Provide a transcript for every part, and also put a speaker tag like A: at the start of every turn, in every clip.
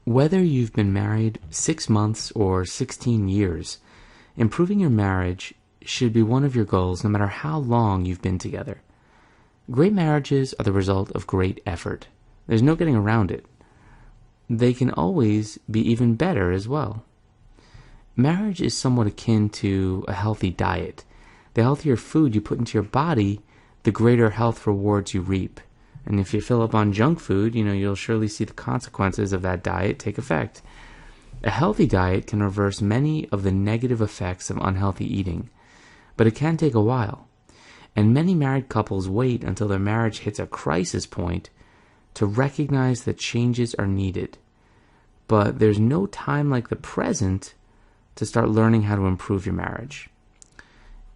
A: Whether you've been married 6 months or 16 years, improving your marriage should be one of your goals no matter how long you've been together. Great marriages are the result of great effort. There's no getting around it. They can always be even better as well. Marriage is somewhat akin to a healthy diet. The healthier food you put into your body, the greater health rewards you reap. And if you fill up on junk food, you'll surely see the consequences of that diet take effect. A healthy diet can reverse many of the negative effects of unhealthy eating, but it can take a while. And many married couples wait until their marriage hits a crisis point to recognize that changes are needed. But there's no time like the present to start learning how to improve your marriage.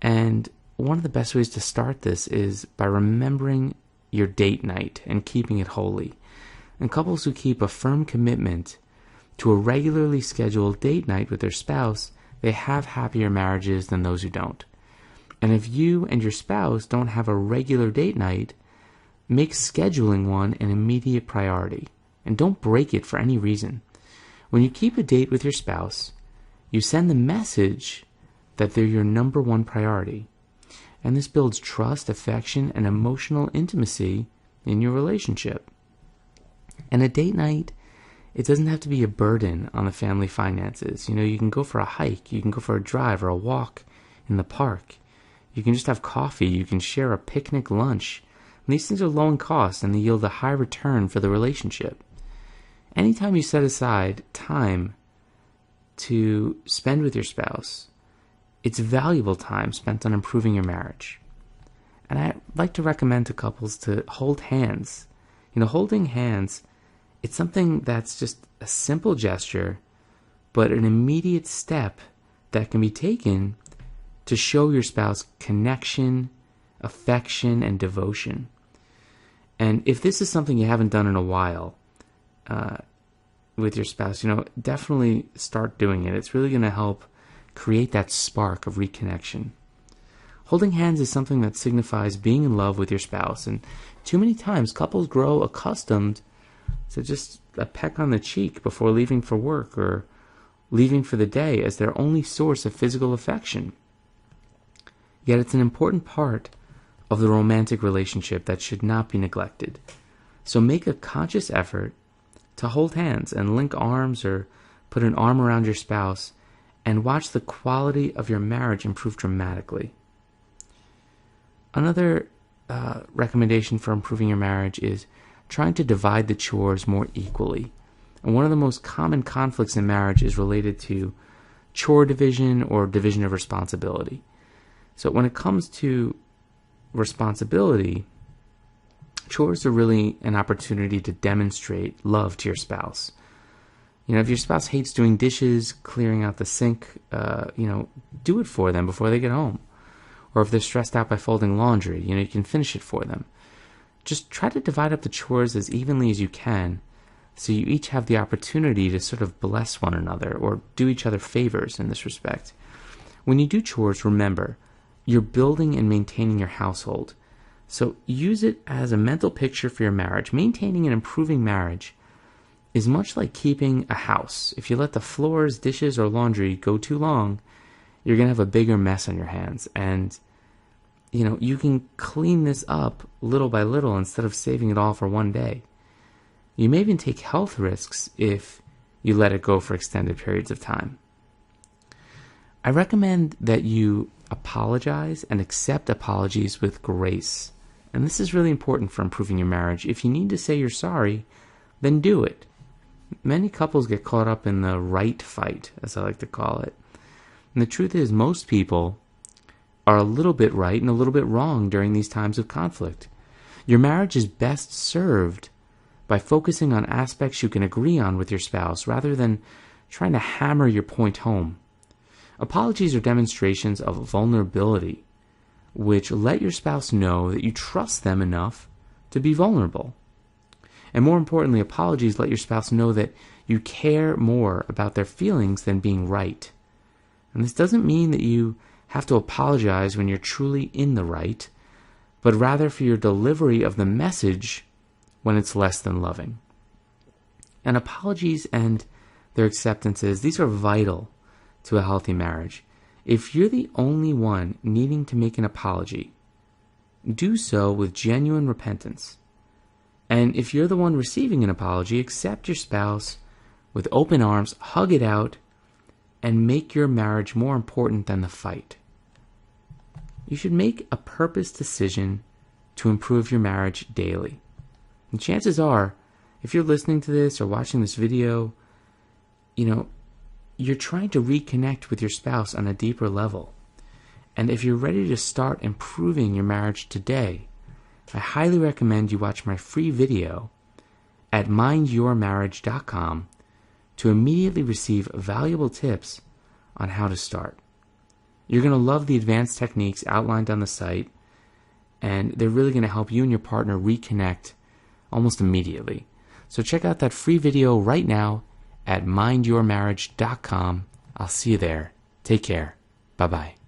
A: And one of the best ways to start this is by remembering your date night and keeping it holy. And couples who keep a firm commitment to a regularly scheduled date night with their spouse, they have happier marriages than those who don't. And if you and your spouse don't have a regular date night, make scheduling one an immediate priority. And don't break it for any reason. When you keep a date with your spouse, you send the message that they're your number one priority. And this builds trust, affection, and emotional intimacy in your relationship. And a date night, it doesn't have to be a burden on the family finances. You can go for a hike, you can go for a drive or a walk in the park. You can just have coffee, you can share a picnic lunch. And these things are low in cost and they yield a high return for the relationship. Anytime you set aside time to spend with your spouse, it's valuable time spent on improving your marriage. And I like to recommend to couples to hold hands. Holding hands, it's something that's just a simple gesture, but an immediate step that can be taken to show your spouse connection, affection, and devotion. And if this is something you haven't done in a while with your spouse, definitely start doing it. It's really going to help create that spark of reconnection. Holding hands is something that signifies being in love with your spouse, and too many times couples grow accustomed to just a peck on the cheek before leaving for work or leaving for the day as their only source of physical affection. Yet it's an important part of the romantic relationship that should not be neglected. So make a conscious effort to hold hands and link arms or put an arm around your spouse and watch the quality of your marriage improve dramatically. Another recommendation for improving your marriage is trying to divide the chores more equally. And one of the most common conflicts in marriage is related to chore division or division of responsibility. So when it comes to responsibility, chores are really an opportunity to demonstrate love to your spouse. If your spouse hates doing dishes, clearing out the sink, do it for them before they get home. Or if they're stressed out by folding laundry, you can finish it for them. Just try to divide up the chores as evenly as you can so you each have the opportunity to sort of bless one another or do each other favors in this respect. When you do chores, remember, you're building and maintaining your household. So use it as a mental picture for your marriage. Maintaining and improving marriage is much like keeping a house. If you let the floors, dishes, or laundry go too long, you're going to have a bigger mess on your hands. And, you can clean this up little by little instead of saving it all for one day. You may even take health risks if you let it go for extended periods of time. I recommend that you apologize and accept apologies with grace. And this is really important for improving your marriage. If you need to say you're sorry, then do it. Many couples get caught up in the right fight, as I like to call it. And the truth is, most people are a little bit right and a little bit wrong during these times of conflict. Your marriage is best served by focusing on aspects you can agree on with your spouse rather than trying to hammer your point home. Apologies are demonstrations of vulnerability, which let your spouse know that you trust them enough to be vulnerable. And more importantly, apologies let your spouse know that you care more about their feelings than being right. And this doesn't mean that you have to apologize when you're truly in the right, but rather for your delivery of the message when it's less than loving. And apologies and their acceptances, these are vital to a healthy marriage. If you're the only one needing to make an apology, do so with genuine repentance. And if you're the one receiving an apology, accept your spouse with open arms, hug it out, and make your marriage more important than the fight. You should make a purpose decision to improve your marriage daily. And chances are, if you're listening to this or watching this video, you're trying to reconnect with your spouse on a deeper level. And if you're ready to start improving your marriage today, I highly recommend you watch my free video at mindyourmarriage.com to immediately receive valuable tips on how to start. You're going to love the advanced techniques outlined on the site, and they're really going to help you and your partner reconnect almost immediately. So check out that free video right now at mindyourmarriage.com. I'll see you there. Take care. Bye-bye.